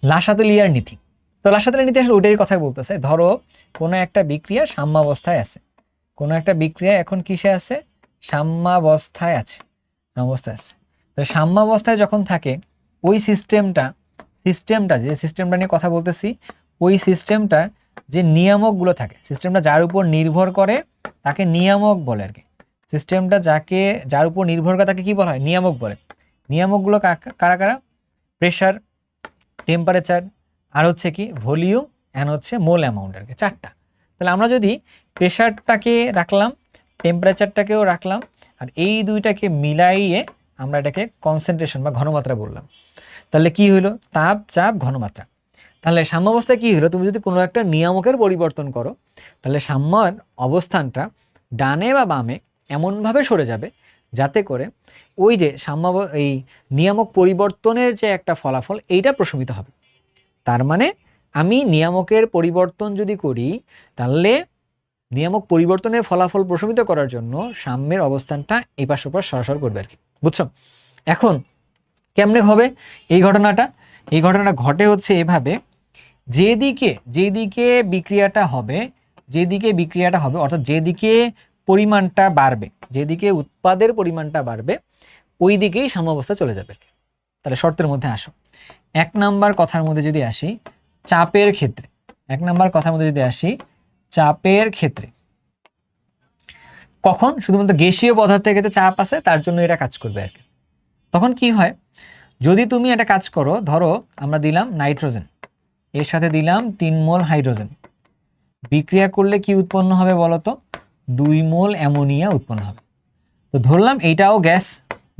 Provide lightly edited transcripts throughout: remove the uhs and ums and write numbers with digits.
লাসাতেলিয়ার নীতি। তো লাসাতেলিয়ার নীতি আসলে ওইটাই কথাই বলতেছে। ধরো কোনো একটা বিক্রিয়া সাম্যাবস্থায় আছে, কোনো একটা বিক্রিয়া এখন কিসে আছে? সাম্যাবস্থায় আছে, সাম্যাবস্থায় আছে। তো সাম্যাবস্থায় যখন থাকে ওই সিস্টেমটা যে সিস্টেমটা নিয়ে কথা বলতেছি, ওই সিস্টেমটা যে নিয়ামকগুলো থাকে, সিস্টেমটা যার উপর নির্ভর করে তাকে নিয়ামক বলে আর কি। সিস্টেমটা যার উপর নির্ভর করে তাকে কি বলা হয়? নিয়ামক বলে। নিয়ামকগুলো কারা কারা? প্রেশার, টেম্পারেচার, আর হচ্ছে কি ভলিউম, অ্যান্ড হচ্ছে মোল অ্যামাউন্ট আর কি, চারটা। তাহলে আমরা যদি প্রেশারটাকে রাখলাম, টেম্পারেচারটাকেও রাখলাম, আর এই দুইটাকে মিলাইয়ে আমরা এটাকে কনসেন্ট্রেশন বা ঘনমাত্রা বললাম, তাহলে কি হলো? তাপ, চাপ, ঘনমাত্রা। তাহলে সাম্যাবস্থায় কি হলো? তুমি যদি কোনো একটা নিয়ামকের পরিবর্তন করো, তাহলে সাম্যর অবস্থানটা ডানে বা বামে এমনভাবে সরে যাবে যাতে করে ওই যে এই নিয়ামক পরিবর্তনের যে একটা ফলাফল, এইটা প্রশমিত হবে। তার মানে আমি নিয়ামকের পরিবর্তন যদি করি, তাহলে নিয়ামক পরিবর্তনের ফলাফল প্রশমিত করার জন্য সাম্যের অবস্থানটা এপাশ ওপাশ সরাসর করবে আর কি। বুঝছো? এখন কেমনে হবে এই ঘটনাটা? এই ঘটনাটা ঘটে হচ্ছে এভাবে, যেদিকে বিক্রিয়াটা হবে, অর্থাৎ যেদিকে পরিমাণটা বাড়বে, যেদিকে উৎপাদের পরিমাণটা বাড়বে, ওই দিকেই সাম্যাবস্থা চলে যাবে। তাহলে শর্তের মধ্যে আসো। 1 নাম্বার কথার মধ্যে যদি আসি, চাপের ক্ষেত্রে, চাপের ক্ষেত্রে কখন শুধুমাত্র গ্যাসীয় পদার্থের ক্ষেত্রে চাপ আছে, তার জন্য এটা কাজ করবে আর কি। তখন কি হয়? যদি তুমি একটা কাজ করো, ধরো আমরা দিলাম নাইট্রোজেন, এর সাথে দিলাম 3 মোল হাইড্রোজেন, বিক্রিয়া করলে কি উৎপন্ন হবে বলতো? 2 মোল অ্যামোনিয়া উৎপন্ন হবে। তো ধরলাম এইটাও গ্যাস,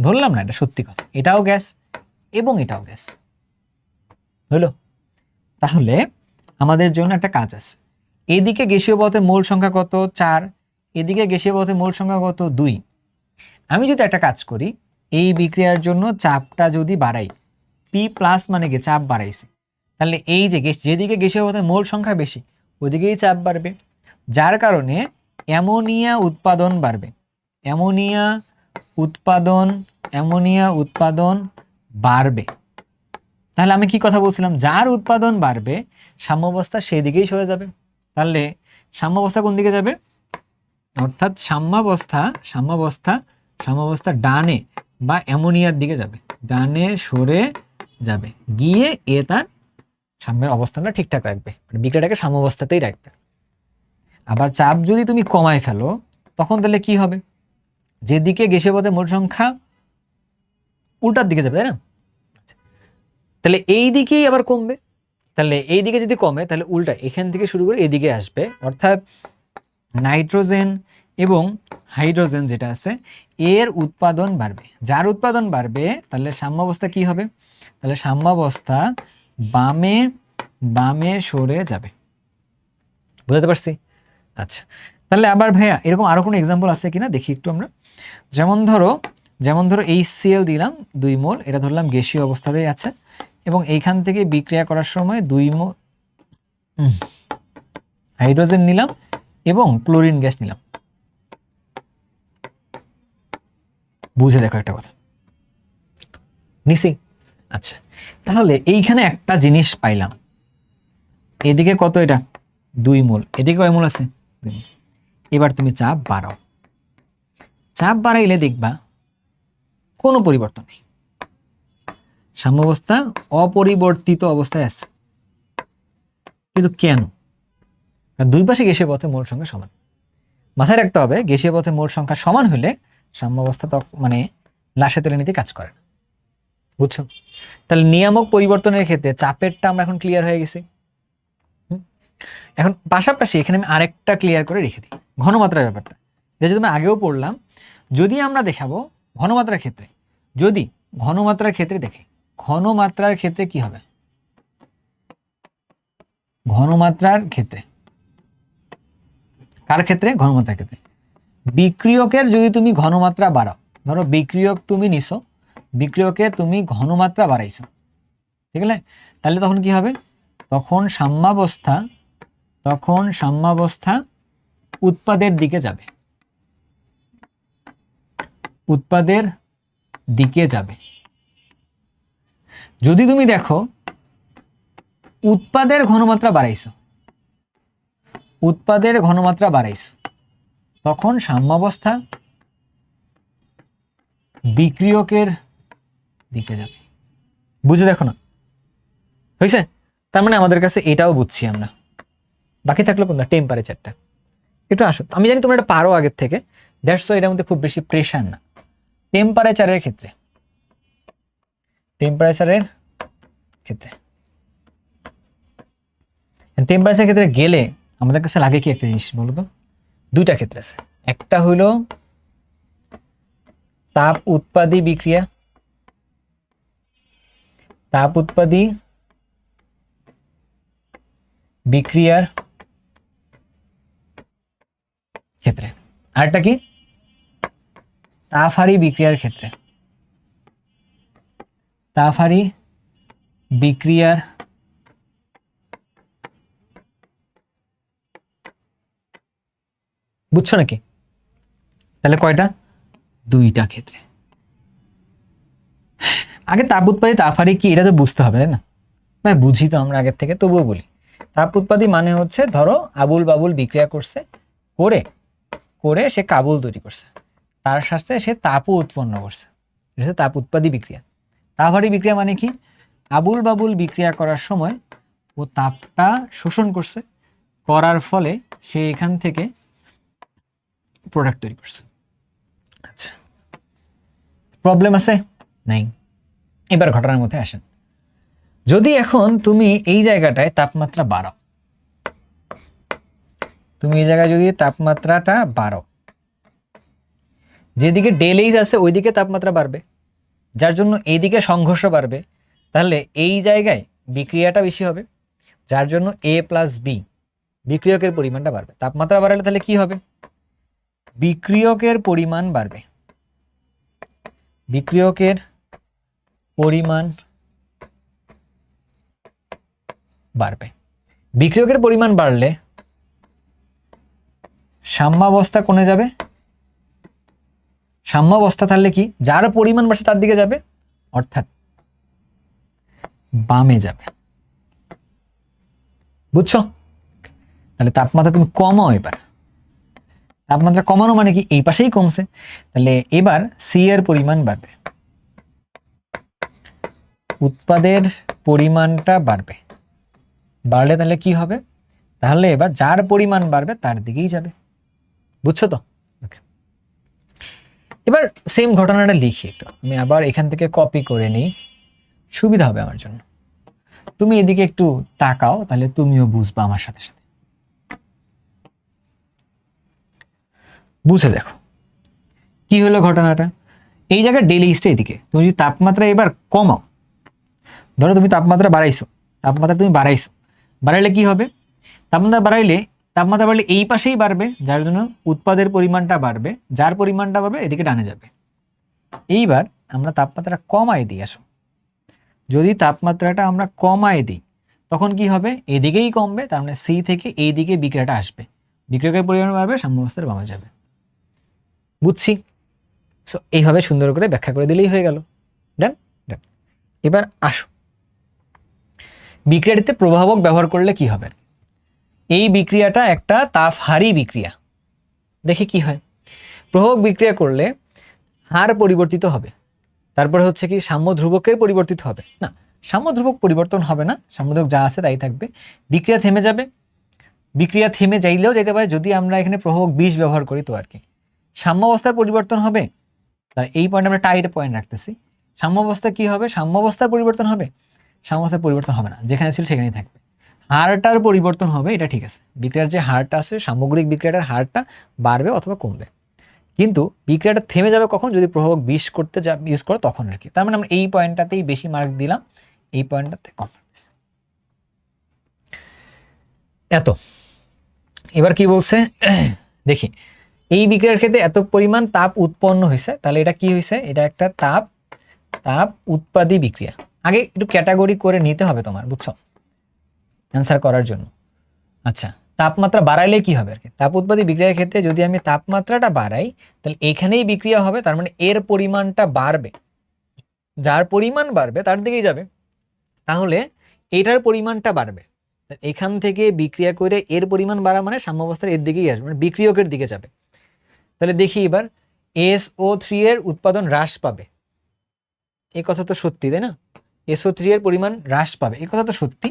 ধরলাম না, এটা সত্যি কথা, এটাও গ্যাস এবং এটাও গ্যাস হলো। তাহলে আমাদের জন্য একটা কাজ আছে, এদিকে গ্যাসীয় পদার্থের মোল সংখ্যা কত? 4, এদিকে গ্যাসীয় পদার্থের মোল সংখ্যা কত? 2। আমি যদি একটা কাজ করি, এই বিক্রিয়ার জন্য চাপটা যদি বাড়াই, পি প্লাস মানে কি চাপ বাড়াইছে, তাহলে এই যে যেদিকে গ্যাসীয় পদার্থের মোল সংখ্যা বেশি ওদিকেই চাপ বাড়বে, যার কারণে অ্যামোনিয়া উৎপাদন বাড়বে। অ্যামোনিয়া উৎপাদন বাড়বে। তাহলে আমি কি কথা বলছিলাম? যার উৎপাদন বাড়বে সাম্যাবস্থা সেই দিকেই সরে যাবে। তাহলে সাম্যাবস্থা কোন দিকে যাবে? অর্থাৎ সাম্যাবস্থা ডানে বা অ্যামোনিয়ার দিকে যাবে, ডানে সরে যাবে, গিয়ে তার সাম্যের অবস্থানটা ঠিকঠাক রাখবে, মানে বিক্রিয়াটাকে সাম্যাবস্থাতেই রাখবে। আবার চাপ যদি তুমি কমায় ফেলো, তখন তাহলে কি হবে? যেদিকে গ্যাসীয় পদার্থের মোল সংখ্যা উল্টার দিকে যাবে, তাই না? তাহলে এই দিকেই আবার কমবে। তাহলে এই দিকে যদি কমে, তাহলে উল্টা এখান থেকে শুরু করে এদিকে আসবে, অর্থাৎ নাইট্রোজেন এবং হাইড্রোজেন যেটা আছে এর উৎপাদন বাড়বে। যার উৎপাদন বাড়বে তাহলে সাম্যাবস্থা কি হবে? তাহলে সাম্যাবস্থা বামে সরে যাবে। বুঝতে পারছি? আচ্ছা, তাহলে আবার ভাইয়া এরকম আরো কোনো এক্সাম্পল আছে কিনা দেখি একটু আমরা। যেমন ধরো HCl দিলাম 2 মোল, এটা ধরলাম গ্যাসীয় অবস্থাতেই আছে, এবং এইখান থেকে বিক্রিয়া করার সময় 2 মোল হাইড্রোজেন নিলাম এবং ক্লোরিন গ্যাস নিলাম। বুঝে দেখো একটা কথা নিছি। আচ্ছা, তাহলে এইখানে একটা জিনিস পাইলাম, এদিকে কত? এটা 2 মোল, এদিকে কয় মোল আছে? 2 মোল। এবার তুমি চাপ বাড়াও, চাপ বাড়াইলে দেখবা কোনো পরিবর্তন নেই, সাম্যাবস্থা অপরিবর্তিত অবস্থায় আছে। কিন্তু কেন? দুই পাশে গ্যাসীয় পদার্থের মোল সংখ্যা সমান। মাথায় রাখতে হবে, গ্যাসীয় পদার্থের মোল সংখ্যা সমান হলে সাম্যাবস্থা মানে লাসাতেলিয়ার নীতি কাজ করে না। বুঝছো? তাহলে নিয়ামক পরিবর্তনের ক্ষেত্রে চাপেরটা আমরা এখন ক্লিয়ার হয়ে গেছি। এখন পাশাপাশি এখানে আমি আরেকটা ক্লিয়ার করে রেখে দিই, ঘনমাত্রার ব্যাপারটা। এটা যদি আমি আগেও পড়লাম, যদি আমরা দেখাবো ঘনমাত্রার ক্ষেত্রে, যদি ঘনমাত্রার ক্ষেত্রে দেখি, ঘনমাত্রার ক্ষেত্রে কি হবে? ঘনমাত্রার ক্ষেত্রে কার ক্ষেত্রে? ঘনমাত্রার ক্ষেত্রে বিক্রিয়কের যদি তুমি ঘনমাত্রা বাড়াও, ধরো বিক্রিয়ক তুমি নিছো, বিক্রিয়কের তুমি ঘনমাত্রা বাড়াইছো, ঠিক আছে? তাহলে তখন কি হবে? তখন সাম্যাবস্থা উৎপাদের দিকে যাবে, উৎপাদের দিকে যাবে। যদি তুমি দেখো উৎপাদের ঘনমাত্রা বাড়াইছো, উৎপাদের ঘনমাত্রা বাড়াইছো, তখন সাম্যাবস্থা বিক্রিয়কের দিকে যাবে। বুঝে দেখো না, হয়েছে? তার মানে আমাদের কাছে এটাও বুঝছি আমরা। বাকি থাকলো কোনটা? টেম্পারেচারটা। একটু আসো, আমি জানি তোমরা এটা পারো আগের থেকে, দ্যাটস ওয়াই এটার মধ্যে খুব বেশি প্রেশার না। টেম্পারেচারের ক্ষেত্রে, টেম্পারেচারের ক্ষেত্রে টেম্পারেচারের ক্ষেত্রে গেলে আমাদের কাছে লাগে কি একটা জিনিস বলো তো? দুইটা ক্ষেত্রে আছে। একটা হইল তাপ উৎপাদী বিক্রিয়া, তাপ উৎপাদী বিক্রিয়ার ক্ষেত্রে, আরেকটা কি তাপহারী বিক্রিয়ার ক্ষেত্রে। তাপহারী বিক্রিয়ার বুঝছো নাকি? তাহলে কয়টা? দুইটা ক্ষেত্রে। আগে তাপ উৎপাদী তাপহারী কি এটা তো বুঝতে হবে, তাই না? ভাই বুঝি তো আমরা আগের থেকে, তবুও বলি। তাপ উৎপাদী মানে হচ্ছে ধরো আবুল বাবুল বিক্রিয়া করছে, করে করে সে কাবুল তৈরি করছে, তার সাথে সে তাপও উৎপন্ন করছে, এটা তাপ উৎপাদী বিক্রিয়া। তাপহারী বিক্রিয়া মানে কি? আবুল বাবুল বিক্রিয়া করার সময় ও তাপটা শোষণ করছে, করার ফলে সে এখান থেকে প্রোডাক্ট তৈরি করছে। আচ্ছা, প্রবলেম আছে? নাই। এবার ঘটনার মধ্যে আসেন। যদি এখন তুমি এই জায়গাটায় তাপমাত্রা বাড়াও, তুমি এই জায়গায় যদি তাপমাত্রাটা বাড়াও, যেদিকে ডেল-এইচ আছে ওইদিকে তাপমাত্রা বাড়বে, যার জন্য এইদিকে সংঘর্ষ বাড়বে, তাহলে এই জায়গায় বিক্রিয়াটা বেশি হবে, যার জন্য এ প্লাস বি বিক্রিয়কের পরিমাণটা বাড়বে। তাপমাত্রা বাড়ালে তাহলে কি হবে? বিক্রিয়কের পরিমাণ বাড়বে, বিক্রিয়কের পরিমাণ বাড়বে। বিক্রিয়কের পরিমাণ বাড়লে সাম্যাবস্থা কোণে যাবে? সাম্যাবস্থা তাহলে কি? যার পরিমাণ বাড়ছে তার দিকে যাবে, অর্থাৎ বামে যাবে। বুঝছো? তাহলে তাপমাত্রা তুমি কমাও। এবার তাপমাত্রা কমানো মানে কি? এই পাশেই কমছে, তাহলে এবার সি এর পরিমাণ বাড়বে, উৎপাদের পরিমাণটা বাড়বে। বাড়লে তাহলে কি হবে? তাহলে এবার যার পরিমাণ বাড়বে তার দিকেই যাবে। বুঝছো তো? এবার সেম ঘটনাটা লিখি একটু, আমি আবার এখান থেকে কপি করে নিই, সুবিধা হবে আমার জন্য। তুমি এদিকে একটু তাকাও, তাহলে তুমিও বুঝবা আমার সাথে সাথে। বুঝে দেখো কি হলো ঘটনাটা। এই জায়গায় ডেল-এইচটা এদিকে, তুমি যদি তাপমাত্রা এবার কমাও, ধরো তুমি তাপমাত্রা বাড়াইছো, তাপমাত্রা তুমি বাড়াইছো, বাড়াইলে কি হবে? তাপমাত্রা বাড়লে এই পাশেই বাড়বে, যার জন্য উৎপাদের পরিমাণটা বাড়বে, যার পরিমাণটা বাড়বে এদিকে ডানে যাবে। এইবার আমরা তাপমাত্রা কমাই দিই। আসো, যদি তাপমাত্রাটা আমরা কমাই দিই তখন কি হবে? এদিকেই কমবে, তার মানে সি থেকে এই দিকে বিক্রিয়াটা আসবে, বিক্রিয়কের পরিমাণ বাড়বে, সাম্যাবস্থার বামে যাবে। বুঝছি? সো এইভাবে সুন্দর করে ব্যাখ্যা করে দিলেই হয়ে গেল। ডান ডান। এবার আসো, বিক্রিয়াটিতে প্রভাবক ব্যবহার করলে কি হবে? এই বিক্রিয়াটা একটা তাপহারী বিক্রিয়া, দেখি কি হয়। প্রভাবক বিক্রিয়া করলে হার পরিবর্তিত হবে, তারপরে হচ্ছে কি সাম্য ধ্রুবকের পরিবর্তিত হবে না, সাম্য ধ্রুবক পরিবর্তন হবে না, সাম্য ধ্রুবক যা আছে তাই থাকবে। বিক্রিয়া থেমে যাবে, বিক্রিয়া থেমে যাইলেও যাইতে পারে যদি আমরা এখানে প্রভাবক 20 ব্যবহার করি, তো আর কি। সাম্যাবস্থার পরিবর্তন হবে, তার এই পয়েন্ট আমরা টাইট পয়েন্ট রাখতেছি। সাম্যাবস্থা কি হবে? সাম্যাবস্থার পরিবর্তন হবে? সাম্যাবস্থার পরিবর্তন হবে না, যেখানে ছিল সেখানেই থাকবে। হারটার পরিবর্তন হবে, এটা ঠিক আছে, বিক্রিয়ার যে হারটা আছে সামগ্রিক বিক্রিয়াটার হারটা বাড়বে অথবা কমবে, কিন্তু বিক্রিয়াটা থেমে যাবে কখন? যদি প্রভাবক 20 করতে ইউজ করো তখন আর কি। তার মানে আমরা এই পয়েন্টটাতেই বেশি মার্ক দিলাম, এই পয়েন্টটাতে কম। এত। এবার কি বলছে দেখি, এই বিক্রিয়ার ক্ষেত্রে এত পরিমাণ তাপ উৎপন্ন হয়েছে, তাহলে এটা কি হয়েছে? এটা একটা তাপ উৎপাদী বিক্রিয়া। আগে একটু ক্যাটাগরি করে নিতে হবে তোমার, বুঝছো, অ্যান্সার করার জন্য। আচ্ছা, তাপমাত্রা বাড়াইলে কি হবে আর কি? তাপ উৎপাদী বিক্রিয়ার ক্ষেত্রে যদি আমি তাপমাত্রাটা বাড়াই তাহলে এখানেই বিক্রিয়া হবে, তার মানে এর পরিমাণটা বাড়বে, যার পরিমাণ বাড়বে তার দিকেই যাবে। তাহলে এটার পরিমাণটা বাড়বে। এখান থেকে বিক্রিয়া করে এর পরিমাণ বাড়া মানে সাম্যাবস্থার এর দিকেই আসবে, মানে বিক্রিয়কের দিকে যাবে। তাহলে দেখি এবার SO3 এর উৎপাদন হ্রাস পাবে, এই কথা তো সত্যি তাই না? SO3 এর পরিমাণ হ্রাস পাবে, এই কথা তো সত্যি।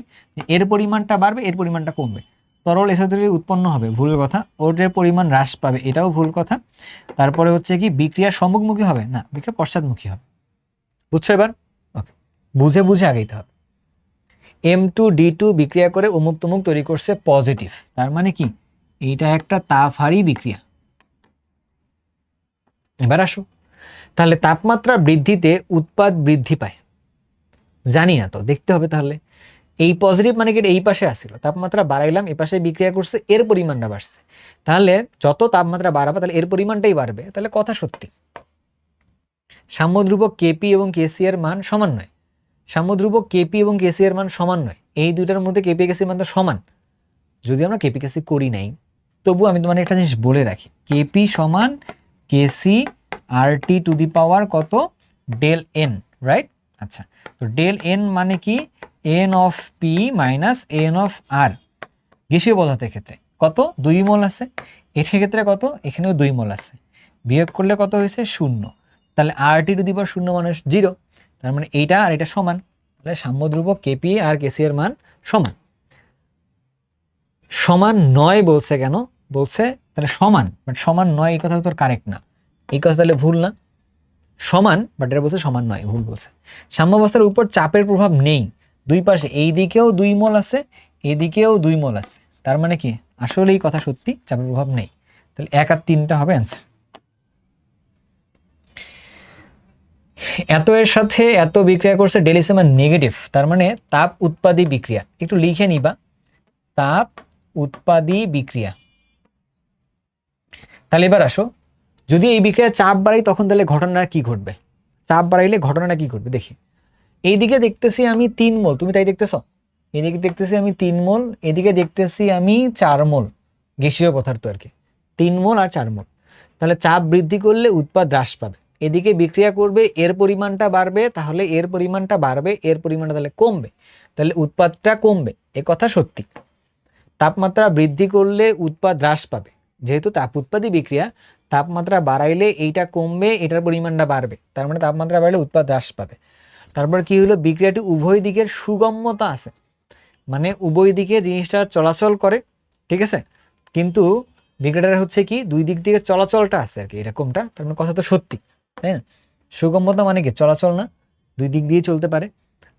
এর পরিমাণটা বাড়বে, এর পরিমাণটা কমবে। তরল SO3 উৎপন্ন হবে, ভুল কথা। ওটার পরিমাণ হ্রাস পাবে, এটাও ভুল কথা। তারপরে হচ্ছে কি বিক্রিয়া সম্মুখমুখী হবে না, বিক্রিয়া পশ্চাৎমুখী হবে। বুঝছো এবার? ওকে, বুঝে বুঝে আগাইতে হবে। M2D2 বিক্রিয়া করে অমুক তমুক তৈরি করছে পজিটিভ, তার মানে কি এইটা একটা তাপহারী বিক্রিয়া। এবার আসো, তাহলে তাপমাত্রা বৃদ্ধিতে উৎপাদ বৃদ্ধি পায়, জানি না তো, দেখতে হবে। তাহলে এই পজিটিভ মানে কি এই পাশে আসছিল, তাপমাত্রা বাড়াইলাম, এই পাশে বিক্রিয়া করছে, এর পরিমাণটা বাড়ছে। তাহলে যত তাপমাত্রা বাড়াবে তাহলে এর পরিমাণটাই বাড়বে, তাহলে কথা সত্যি। সাম্যধ্রুবক কেপি এবং কেসি এর মান সমান নয়, সাম্যধ্রুবক কেপি এবং কেসি এর মান সমান নয়। এই দুইটার মধ্যে কেপি কেসির মান তো সমান, যদি আমরা কেপি কেসি করি নাই, তবু আমি তোমার একটা জিনিস বলে রাখি, কেপি সমান কেসি RT টু দি পাওয়ার কত, ডেল এন, রাইট? আচ্ছা, তো ডেল এন মানে কি, n of p minus n of r. গ্যাসীয় পদার্থের ক্ষেত্রে কত, 2 মোল আছে, এর ক্ষেত্রে কত, এখানেও 2 মোল আছে, বিয়োগ করলে কত হয়েছে, 0। তাহলে RT টু দি পাওয়ার 0 মানে 0, তার মানে এইটা আর এটা সমান। তাহলে সাম্যধ্রুবক কেপি আর কেসি এর মান সমান। সমান নয় বলছে কেন, বলছে তাহলে সমান বাট সমান নয়, এই কথা তোর কারেক্ট না, এই কথা তাহলে ভুল না। সমান বাট এটা বলছে সমান নয়, ভুল বলছে। সাম্যাবস্থার উপর চাপের প্রভাব নেই, দুই পাশে এই দিকেও 2 মোল আছে, এদিকেও 2 মোল আছে, তার মানে কি আসলে এই কথা সত্যি, চাপের প্রভাব নেই। তাহলে 1 আর 3টা হবে অ্যান্সার। এত এর সাথে এত বিক্রিয়া করছে ডেলিসিমার নেগেটিভ, তার মানে তাপ উৎপাদী বিক্রিয়া, একটু লিখে নিবা, তাপ উৎপাদী বিক্রিয়া। তাহলে এবার আসো, যদি এই বিক্রিয়ায় চাপ বাড়াই তখন তাহলে ঘটনা কি ঘটবে, চাপ বাড়াইলে ঘটনাটা কি ঘটবে দেখি। এইদিকে দেখতেছি আমি 3 মোল, তুমি তাই দেখতেছ, এদিকে দেখতেছি আমি 3 মোল, এদিকে দেখতেছি আমি 4 মোল, গ্যাসীয় পদার্থ আর কি, 3 মোল আর 4 মোল। তাহলে চাপ বৃদ্ধি করলে উৎপাদ হ্রাস পাবে, এদিকে বিক্রিয়া করবে, এর পরিমাণটা বাড়বে, তাহলে এর পরিমাণটা বাড়বে, এর পরিমাণটা তাহলে কমবে, তাহলে উৎপাদটা কমবে, এ কথা সত্যি। তাপমাত্রা বৃদ্ধি করলে উৎপাদ হ্রাস পাবে, যেহেতু তাপ উৎপাদী বিক্রিয়া, তাপমাত্রা বাড়াইলে এইটা কমবে, এটার পরিমাণটা বাড়বে, তার মানে তাপমাত্রা বাড়লে উৎপাদ হ্রাস পাবে। তারপর কি হলো, বিক্রিয়াটি উভয় দিকের সুগম্যতা আছে, মানে উভয় দিকে জিনিসটা চলাচল করে, ঠিক আছে, কিন্তু বিক্রিয়াটার হচ্ছে কি দুই দিক থেকে চলাচলটা আছে আর কি, এরকমটা, তার মানে কথা তো সত্যি, তাই না? সুগম্যতা মানে কি চলাচল না, দুই দিক দিয়ে চলতে পারে,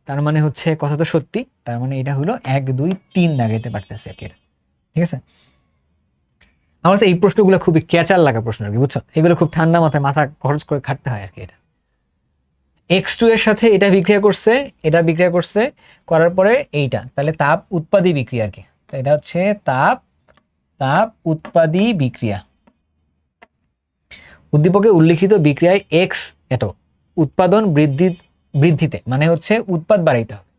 তার মানে হচ্ছে কথা তো সত্যি, তার মানে এটা হলো 1 2 3 দাগাইতে পারতেছে আর কি, ঠিক আছে। আমার কাছে এই প্রশ্নগুলো খুবই ক্যাচার লাগা প্রশ্ন আর কি, বুঝছো, এগুলো খুব ঠান্ডা মাথায় মাথা খরচ করে খাটতে হয় আর কি। এটা X2 এর সাথে এটা বিক্রিয়া করছে, এটা বিক্রিয়া করছে, করার পরে এইটা, তাহলে তাপ উৎপাদী বিক্রিয়া আর কি, এটা হচ্ছে তাপ তাপ উৎপাদী বিক্রিয়া। উদ্দীপকে উল্লিখিত বিক্রিয়ায় X এত উৎপাদন বৃদ্ধিতে মানে হচ্ছে উৎপাদ বাড়াইতে হবে।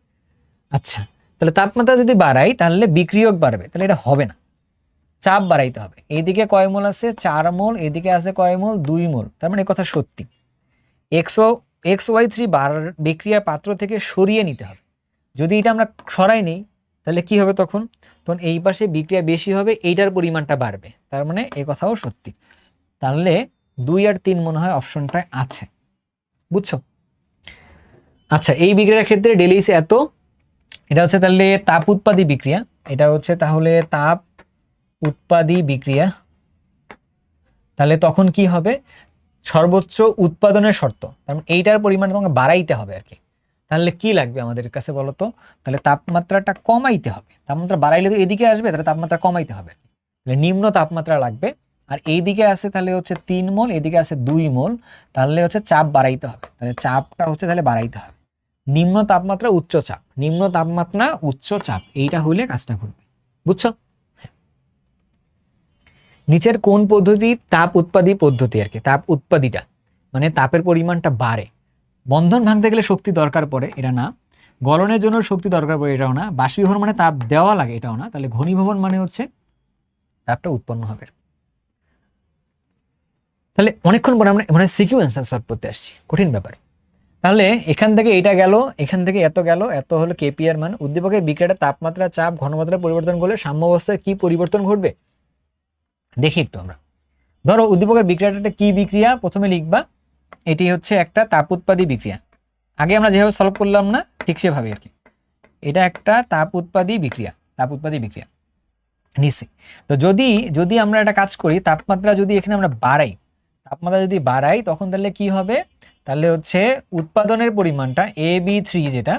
আচ্ছা, তাহলে তাপমাত্রা যদি বাড়াই তাহলে বিক্রিয়ক বাড়বে, তাহলে এটা হবে না, চাপ বাড়াইতে হবে। এইদিকে কয় মোল আছে, 4 মোল, এদিকে আছে কয় মোল, 2 মোল, তার মানে এই কথা সত্যি। XY3 বিক্রিয়া পাত্র থেকে সরিয়ে নিতে হবে, যদি এটা আমরা সরাই নেই তাহলে কি হবে, তখন তখন এই পাশে বিক্রিয়া বেশি হবে, এইটার পরিমাণটা বাড়বে, তার মানে এই কথাও সত্যি। তাহলে 2 আর 3 মনে হয় অপশনটায় আছে, বুঝছো? আচ্ছা, এই বিক্রিয়ার ক্ষেত্রে ডেলিস এত, এটা হচ্ছে তাহলে তাপ উৎপাদী বিক্রিয়া, এটা হচ্ছে তাহলে তাপ উৎপাদী বিক্রিয়া। তাহলে তখন কি হবে, সর্বোচ্চ উৎপাদনের শর্ত, তার মানে এইটার পরিমাণটা তোমাকে বাড়াইতে হবে আর কি। তাহলে কি লাগবে আমাদের কাছে বলো তো, তাহলে তাপমাত্রাটা কমাইতে হবে, তাপমাত্রা বাড়াইলে তো এদিকে আসবে, তাহলে তাপমাত্রা কমাইতে হবে, তাহলে নিম্ন তাপমাত্রা লাগবে। আর এইদিকে আছে তাহলে হচ্ছে 3 মোল, এদিকে আছে 2 মোল, তাহলে হচ্ছে চাপ বাড়াইতে হবে, তাহলে চাপটা হচ্ছে তাহলে বাড়াইতে হবে, নিম্ন তাপমাত্রা উচ্চ চাপ, নিম্ন তাপমাত্রা উচ্চ চাপ, এইটা হইলে কাজটা ঘটবে, বুঝছো? নিচের কোন পদ্ধতি তাপ উৎপাদী পদ্ধতি আর কি, তাপ উৎপাদীটা মানে তাপের পরিমাণটা বাড়ে। বন্ধন ভাঙতে গেলে শক্তি দরকার পড়ে, এটা না। গলনের জন্য শক্তি দরকার পড়ে, এটাও না। বাষ্পীভবন মানে তাপ দেওয়া লাগে, এটাও না। তাহলে ঘনীভবন মানে হচ্ছে তাপটা উৎপন্ন হবে। তাহলে অনেকক্ষণ পরে আমরা মানে সিকিউয়েন্স সলভ করতে আসছি, কঠিন ব্যাপার। তাহলে এখান থেকে এটা গেল, এখান থেকে এত গেল, এত হলো কেপি এর মান। উদ্দীপকের বিক্রিয়াটা তাপমাত্রা, চাপ, ঘনমাত্রা পরিবর্তন করলে সাম্যাবস্থায় কি পরিবর্তন ঘটবে দেখি একটু আমরা। ধরো উদ্দীপকের বিক্রিয়াটা কি বিক্রিয়া, প্রথমে লিখবা এটি হচ্ছে একটা তাপ উৎপাদী বিক্রিয়া। আগে আমরা যেভাবে সলভ করলাম না ঠিক সেভাবে আর কি। এটা একটা তাপ উৎপাদী বিক্রিয়া, তাপ উৎপাদী বিক্রিয়া নিচে। তো যদি যদি আমরা একটা কাজ করি, তাপমাত্রা যদি এখানে আমরা বাড়াই, তাপমাত্রা যদি বাড়াই তখন তাহলে কি হবে, তাহলে হচ্ছে উৎপাদনের পরিমাণটা AB3 যেটা,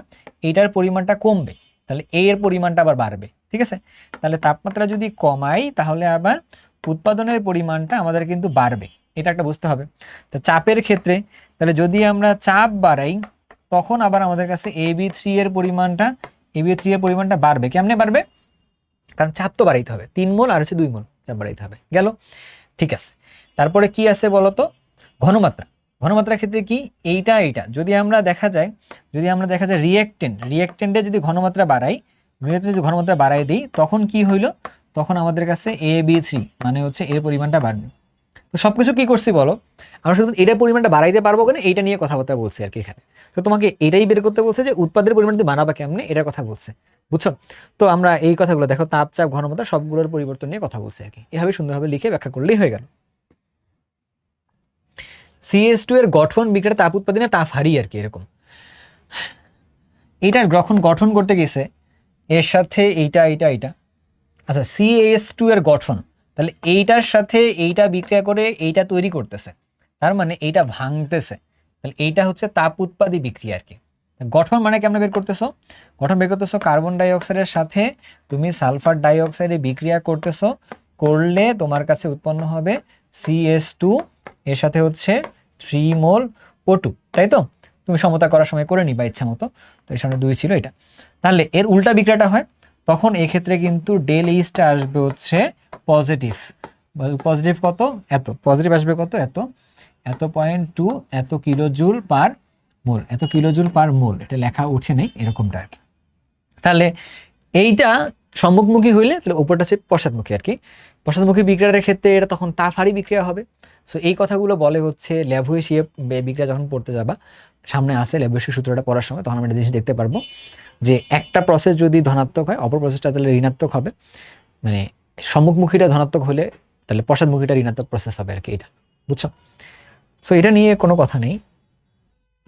এইটার পরিমাণটা কমবে, তাহলে A এর পরিমাণটা আবার বাড়বে। ঠিক আছে, তাহলে তাপমাত্রা যদি কমাই তাহলে আবার উৎপাদনের পরিমাণটা আমাদের কিন্তু বাড়বে, এটা একটা বুঝতে হবে। তো চাপের ক্ষেত্রে তাহলে যদি আমরা চাপ বাড়াই তখন আবার আমাদের কাছে AB3 এর পরিমাণটা বাড়বে। কেমনে বাড়বে, কারণ চাপ তো বাড়াইতে হবে, 3 মোল আর হচ্ছে 2 মোল চাপ বাড়াইতে হবে। গেল, ঠিক আছে। তারপরে কি আছে বলতো, ঘনমাত্রা। ঘনমাত্রার ক্ষেত্রে কি এইটা যদি আমরা দেখা যায় রিঅ্যাক্টেন্টে যদি ঘনমাত্রা বাড়াই দিই তখন কি হইলো, তখন আমাদের কাছে AB3 মানে হচ্ছে এর পরিমাণটা বাড়বে। তো সবকিছু কি করছি বলো, আমরা শুধু এটার পরিমাণটা বাড়াইতে পারবো কেন এইটা নিয়ে কথাবার্তা বলছি আর কি এখানে। তো তোমাকে এটাই বের করতে বলছে যে উৎপাদের পরিমাণ তুমি বানাবা কেমনে, এটার কথা বলছে, বুঝছো? তো আমরা এই কথাগুলো দেখো, তাপ, চাপ, ঘনমাত্রা সবগুলোর পরিবর্তন নিয়ে কথা বলছি আর কি। এভাবে সুন্দরভাবে লিখে ব্যাখ্যা করলেই হয়ে গেল। CH2 এর গঠন বিক্রিয়ার তাপ উৎপাদনে তাপ হারিয়ে আর কি, এরকম। এইটার গঠন করতে গেছে এর সাথে এইটা। আচ্ছা, CH2 এর গঠন, তাহলে এইটার সাথে এইটা বিক্রিয়া করে এইটা তৈরি করতেছে, তার মানে এইটা ভাঙতেছে, তাহলে এইটা হচ্ছে তাপ উৎপাদী বিক্রিয়া আর কি। গঠন মানে কেমন বের করতেছো, গঠন বের করতেছো কার্বন ডাই অক্সাইডের সাথে তুমি সালফার ডাই অক্সাইডে বিক্রিয়া করতেছো, করলে তোমার কাছে উৎপন্ন হবে CH2 এর সাথে হচ্ছে 3 মোল O2, তাই তো? তুমি সমতা করার সময় করে নিবা ইচ্ছা মতো। তো এর সামনে 2 ছিল এটা। তাহলে এর উল্টা বিক্রিয়াটা হয়, তখন এক্ষেত্রে কিন্তু ডেল এইচটা আসবে হচ্ছে পজিটিভ। পজিটিভ কত, এত পজিটিভ আসবে কত, এত 0.2 এত কিলোজুল পার মোল, এত কিলোজুল পার মোল। এটা লেখা উঠে নেই এরকমটা আর কি। তাহলে এইটা সম্মুখমুখী হইলে তাহলে উপরটা হচ্ছে পশ্চাৎমুখী আর কি। পশ্চাৎমুখী বিক্রিয়ার ক্ষেত্রে এটা তখন তাপহারী বিক্রিয়া হবে। সো এই কথাগুলো বলে হচ্ছে ল্যাভুয়েশিয়া বিক্রিয়া যখন পড়তে যাবা, সামনে আসে ল্যাভুয়েশিয়া সূত্রটা পড়ার সময়, তখন আমরা একটা জিনিস দেখতে পারবো যে একটা প্রসেস যদি ধনাত্মক হয় অপর প্রসেসটা তাহলে ঋণাত্মক হবে, মানে সম্মুখমুখীটা ধনাত্মক হলে তাহলে পশ্চাৎমুখীটা ঋণাত্মক প্রসেস হবে আর কি, এটা বুঝছো? সো এটা নিয়ে কোনো কথা নেই।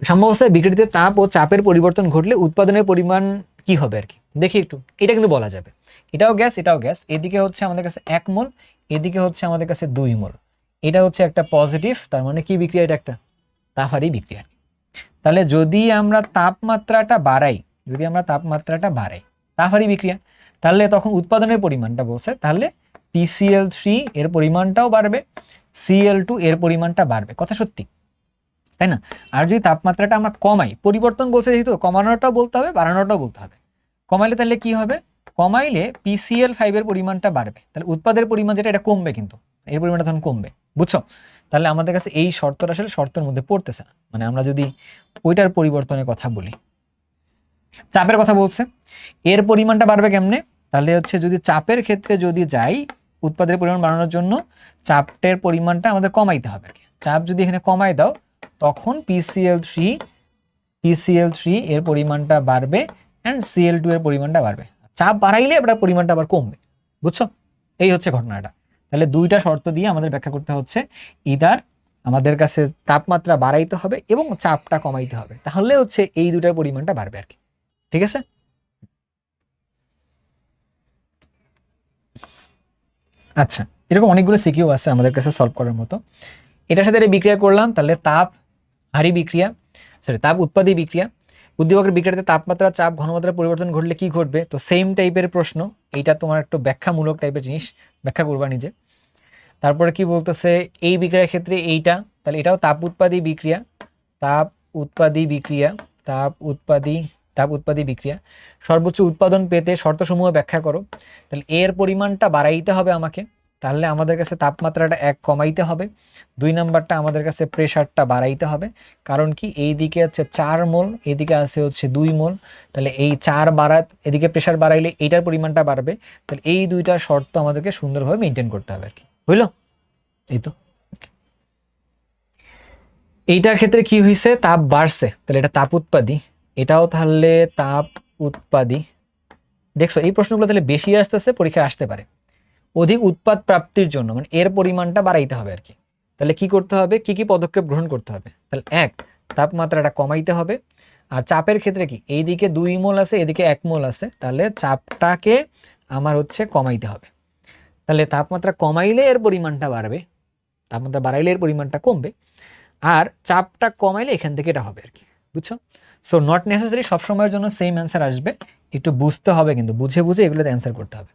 সাম্যাবস্থায় বিক্রিয়াতে তাপ ও চাপের পরিবর্তন ঘটলে উৎপাদনের পরিমাণ কি হবে আর কি, দেখি একটু। এটা কিন্তু বলা যাবে, এটাও গ্যাস, এদিকে হচ্ছে আমাদের কাছে 1 মোল, এদিকে হচ্ছে আমাদের কাছে 2 মোল। এটা হচ্ছে একটা পজিটিভ, তার মানে কি বিক্রিয়া, এটা একটা তাপহারী বিক্রিয়া। তাহলে যদি আমরা তাপমাত্রাটা বাড়াই, তাপহারী বিক্রিয়া, তাহলে তখন উৎপাদনের পরিমাণটা বলছে, তাহলে PCl3 এর পরিমাণটাও বাড়বে, Cl2 এর পরিমাণটা বাড়বে, কথা সত্যি, তাই না? আর যদি তাপমাত্রাটা আমরা কমাই, পরিবর্তন বলছে যেহেতু কমানোটাও বলতে হবে বাড়ানোটাও বলতে হবে। কমাইলে তাহলে কি হবে, কমাইলে PCl5 এর পরিমাণটা বাড়বে, তাহলে উৎপাদের পরিমাণ যেটা এটা কমবে, কিন্তু এর পরিমাণটা তখন কমবে, বুঝছো? তাহলে আমাদের কাছে এই শর্তটা আসলে শর্তের মধ্যে পড়তেছে না, মানে আমরা যদি ওইটার পরিবর্তনের কথা বলি। চাপের কথা বলছে, এর পরিমাণটা বাড়বে কেমনে, তাহলে হচ্ছে যদি চাপের ক্ষেত্রে যদি যাই, উৎপাদের পরিমাণ বাড়ানোর জন্য চাপের পরিমাণটা আমাদের কমাইতে হবে। চাপ যদি এখানে কমাই দাও তখন PCl3 এর পরিমাণটা বাড়বে অ্যান্ড Cl2 এর পরিমাণটা বাড়বে। চাপ বাড়াইলে এবার পরিমাণটা আবার কমবে, বুঝছো? এই হচ্ছে ঘটনাটা। তাহলে দুইটা শর্ত দিয়ে আমাদের ব্যাখ্যা করতে হচ্ছে, ইদার আমাদের কাছে তাপমাত্রা বাড়াইতে হবে এবং চাপটা কমাইতে হবে, তাহলে হচ্ছে এই দুটার পরিমাণটা বাড়বে আর কি, ঠিক আছে? আচ্ছা, এরকম অনেকগুলো সিকিউ আছে আমাদের কাছে সলভ করার মতো। এটার সাথে এটা বিক্রিয়া করলাম, তাহলে তাপ উৎপাদী বিক্রিয়া। উদ্দীপকের বিক্রিয়াতে তাপমাত্রা, চাপ, ঘনমাত্রার পরিবর্তন ঘটলে কি ঘটবে? তো সেম টাইপের প্রশ্ন, এইটা তোমার একটু ব্যাখ্যামূলক টাইপের জিনিস, ব্যাখ্যা করবা নিজে। তারপরে কি বলতেছে, এই বিক্রিয়ার ক্ষেত্রে এইটা, তাহলে এটাও তাপ উৎপাদী বিক্রিয়া, তাপ উৎপাদী বিক্রিয়া, তাপ উৎপাদী বিক্রিয়া। সর্বোচ্চ উৎপাদন পেতে শর্তসমূহ ব্যাখ্যা করো। তাহলে এর পরিমাণটা বাড়াইতে হবে আমাকে, তাহলে আমাদের কাছে তাপমাত্রাটা 1 কমাইতে হবে। 2 নাম্বারটা আমাদের কাছে প্রেসারটা বাড়াইতে হবে, কারণ কি এই দিকে হচ্ছে 4 মোল, এদিকে আছে হচ্ছে 2 মোল, তাহলে এই 4 এদিকে প্রেসার বাড়াইলে এইটার পরিমাণটা বাড়বে। তাহলে এই দুইটা শর্ত আমাদেরকে সুন্দরভাবে মেনটেন করতে হবে আর কি, হইলো? এই তো। এইটার ক্ষেত্রে কি হয়েছে, তাপ বাড়ছে, তাহলে এটা তাপ উৎপাদী, এটাও তাহলে তাপ উৎপাদী। দেখছো এই প্রশ্নগুলো তাহলে বেশি আসতেছে, পরীক্ষায় আসতে পারে। অধিক উৎপাদ প্রাপ্তির জন্য মানে এর পরিমাণটা বাড়াইতে হবে আর কি। তাহলে কি করতে হবে, কি কি পদক্ষেপ গ্রহণ করতে হবে? তাহলে এক, তাপমাত্রাটা কমাইতে হবে। আর চাপের ক্ষেত্রে কি, এইদিকে 2 মোল আছে, এদিকে 1 মোল আছে, তাহলে চাপটাকে আমার হচ্ছে কমাইতে হবে। তাহলে তাপমাত্রা কমাইলে এর পরিমাণটা বাড়বে, তাপমাত্রা বাড়াইলে এর পরিমাণটা কমবে, আর চাপটা কমাইলে এখান থেকে এটা হবে আর কি। বুঝছো? সো নট নেসেসারি সবসময়ের জন্য সেম অ্যান্সার আসবে, একটু বুঝতে হবে, কিন্তু বুঝে বুঝে এগুলোতে অ্যান্সার করতে হবে।